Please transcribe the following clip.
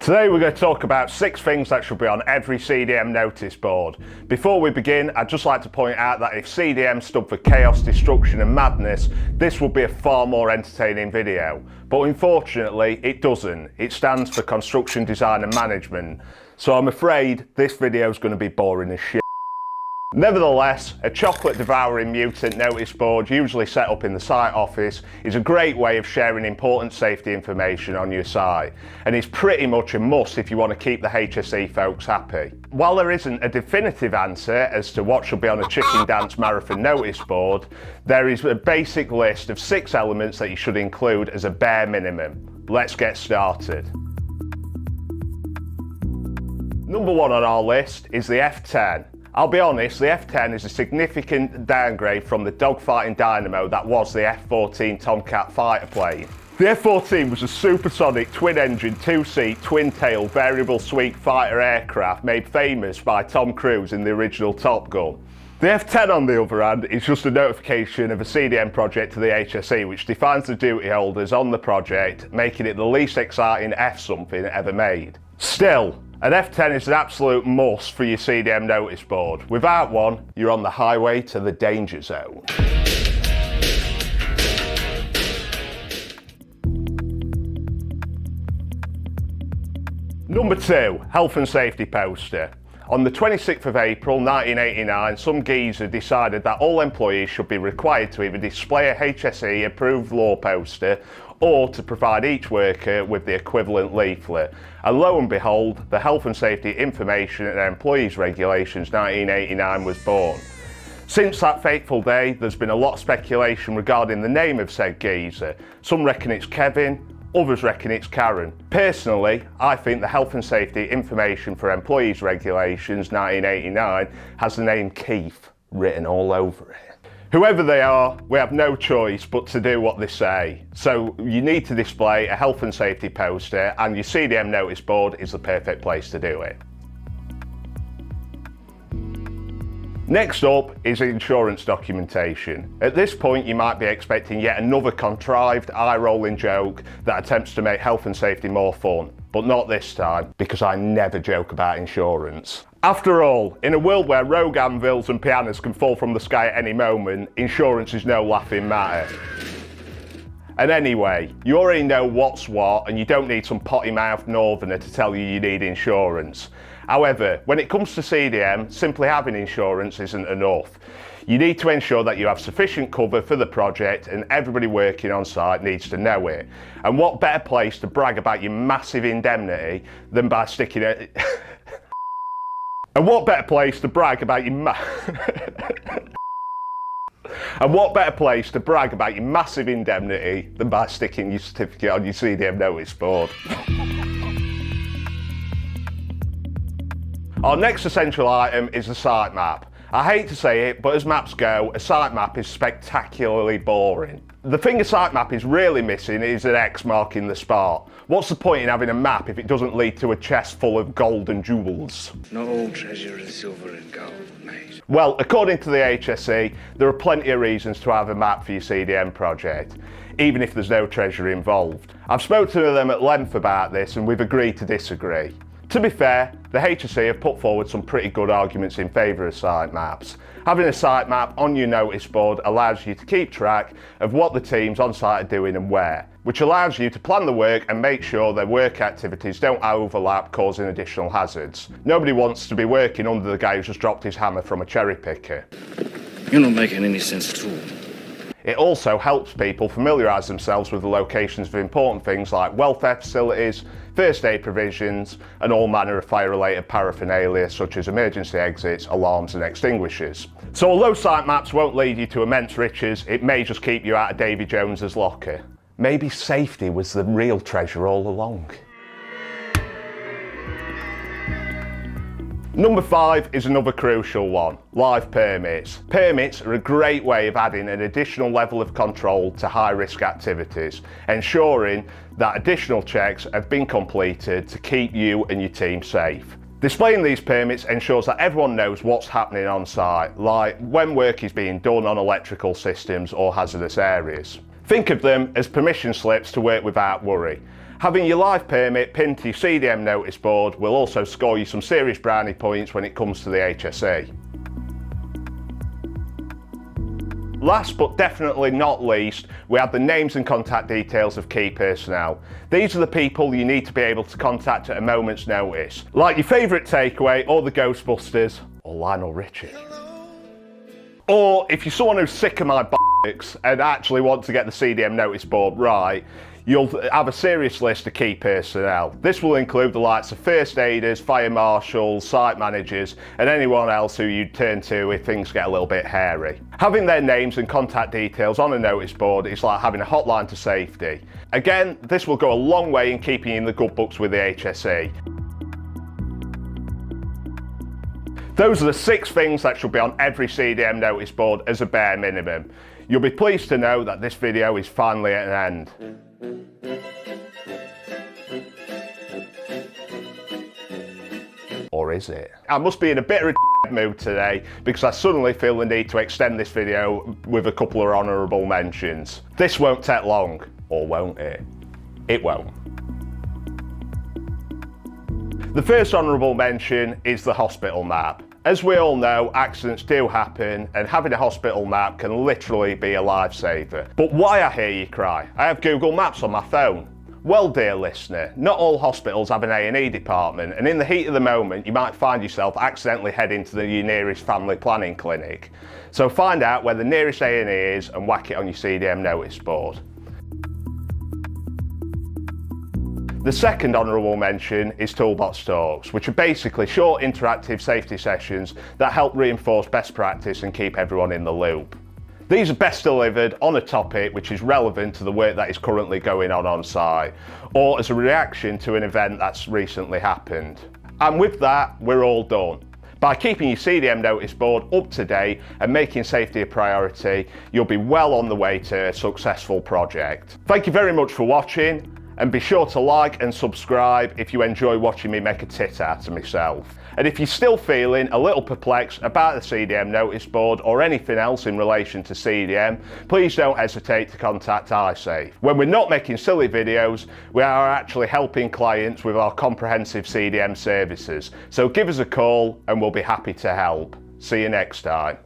Today we're going to talk about 6 things that should be on every CDM notice board. Before we begin, I'd just like to point out that if CDM stood for chaos, destruction and madness, this would be a far more entertaining video. But unfortunately it doesn't. It stands for construction design and management. So I'm afraid this video is going to be boring as shit. Nevertheless, a chocolate devouring mutant notice board, usually set up in the site office, is a great way of sharing important safety information on your site, and is pretty much a must if you want to keep the HSE folks happy. While there isn't a definitive answer as to what should be on a chicken dance marathon notice board, there is a basic list of 6 elements that you should include as a bare minimum. Let's get started. Number 1 on our list is the F10. I'll be honest, the F10 is a significant downgrade from the dogfighting dynamo that was the F14 Tomcat fighter plane. The F14 was a supersonic twin-engine, 2-seat, twin-tail, variable sweep fighter aircraft made famous by Tom Cruise in the original Top Gun. The F10, on the other hand, is just a notification of a CDM project to the HSE which defines the duty holders on the project, making it the least exciting F-something ever made. Still, an F10 is an absolute must for your CDM notice board. Without one, you're on the highway to the danger zone. Number 2, health and safety poster. On the 26th of April 1989, some geezer decided that all employees should be required to either display a HSE-approved law poster or to provide each worker with the equivalent leaflet. And lo and behold, the Health and Safety Information and Employees Regulations 1989 was born. Since that fateful day, there's been a lot of speculation regarding the name of said geezer. Some reckon it's Kevin, others reckon it's Karen. Personally, I think the Health and Safety Information for Employees Regulations 1989 has the name Keith written all over it. Whoever they are, we have no choice but to do what they say. So you need to display a health and safety poster, and your CDM notice board is the perfect place to do it. Next up is insurance documentation. At this point you might be expecting yet another contrived eye-rolling joke that attempts to make health and safety more fun, but not this time, because I never joke about insurance. After all, in a world where rogue anvils and pianos can fall from the sky at any moment, insurance is no laughing matter. And anyway, you already know what's what, and you don't need some potty-mouthed northerner to tell you need insurance. However, when it comes to CDM, simply having insurance isn't enough. You need to ensure that you have sufficient cover for the project, and everybody working on site needs to know it. And what better place to brag about your massive indemnity than by sticking it... And what better place to brag about your massive indemnity than by sticking your certificate on your CDM notice board. Our next essential item is the site map. I hate to say it, but as maps go, a site map is spectacularly boring. The thing a site map is really missing is an X marking the spot. What's the point in having a map if it doesn't lead to a chest full of gold and jewels? Not all treasure is silver and gold, mate. Well, according to the HSE, there are plenty of reasons to have a map for your CDM project, even if there's no treasure involved. I've spoken to them at length about this and we've agreed to disagree. To be fair, the HSE have put forward some pretty good arguments in favour of site maps. Having a site map on your notice board allows you to keep track of what the teams on site are doing and where, which allows you to plan the work and make sure their work activities don't overlap, causing additional hazards. Nobody wants to be working under the guy who's just dropped his hammer from a cherry picker. You're not making any sense at all. It also helps people familiarise themselves with the locations of important things like welfare facilities, first aid provisions, and all manner of fire-related paraphernalia such as emergency exits, alarms and extinguishers. So although site maps won't lead you to immense riches, it may just keep you out of Davy Jones's locker. Maybe safety was the real treasure all along. Number 5 is another crucial one, live permits. Permits are a great way of adding an additional level of control to high-risk activities, ensuring that additional checks have been completed to keep you and your team safe. Displaying these permits ensures that everyone knows what's happening on site, like when work is being done on electrical systems or hazardous areas. Think of them as permission slips to work without worry. Having your live permit pinned to your CDM notice board will also score you some serious brownie points when it comes to the HSE. Last but definitely not least, we have the names and contact details of key personnel. These are the people you need to be able to contact at a moment's notice, like your favourite takeaway or the Ghostbusters or Lionel Richie. Or if you're someone who's sick of my bollocks and actually want to get the CDM notice board right, you'll have a serious list of key personnel. This will include the likes of first aiders, fire marshals, site managers, and anyone else who you'd turn to if things get a little bit hairy. Having their names and contact details on a notice board is like having a hotline to safety. Again, this will go a long way in keeping you in the good books with the HSE. Those are the 6 things that should be on every CDM notice board as a bare minimum. You'll be pleased to know that this video is finally at an end. Or is it? I must be in a bit of a mood today because I suddenly feel the need to extend this video with a couple of honourable mentions. This won't take long, or won't it? It won't. The first honourable mention is the hospital map. As we all know, accidents do happen and having a hospital map can literally be a lifesaver. But why, I hear you cry? I have Google Maps on my phone. Well, dear listener, not all hospitals have an A&E department, and in the heat of the moment you might find yourself accidentally heading to your nearest family planning clinic. So find out where the nearest A&E is and whack it on your CDM notice board. The second honourable mention is Toolbox Talks, which are basically short interactive safety sessions that help reinforce best practice and keep everyone in the loop. These are best delivered on a topic which is relevant to the work that is currently going on site, or as a reaction to an event that's recently happened. And with that, we're all done. By keeping your CDM notice board up to date and making safety a priority, you'll be well on the way to a successful project. Thank you very much for watching. And be sure to like and subscribe if you enjoy watching me make a tit out of myself. And if you're still feeling a little perplexed about the CDM notice board or anything else in relation to CDM, please don't hesitate to contact iSafe. When we're not making silly videos, we are actually helping clients with our comprehensive CDM services. So give us a call and we'll be happy to help. See you next time.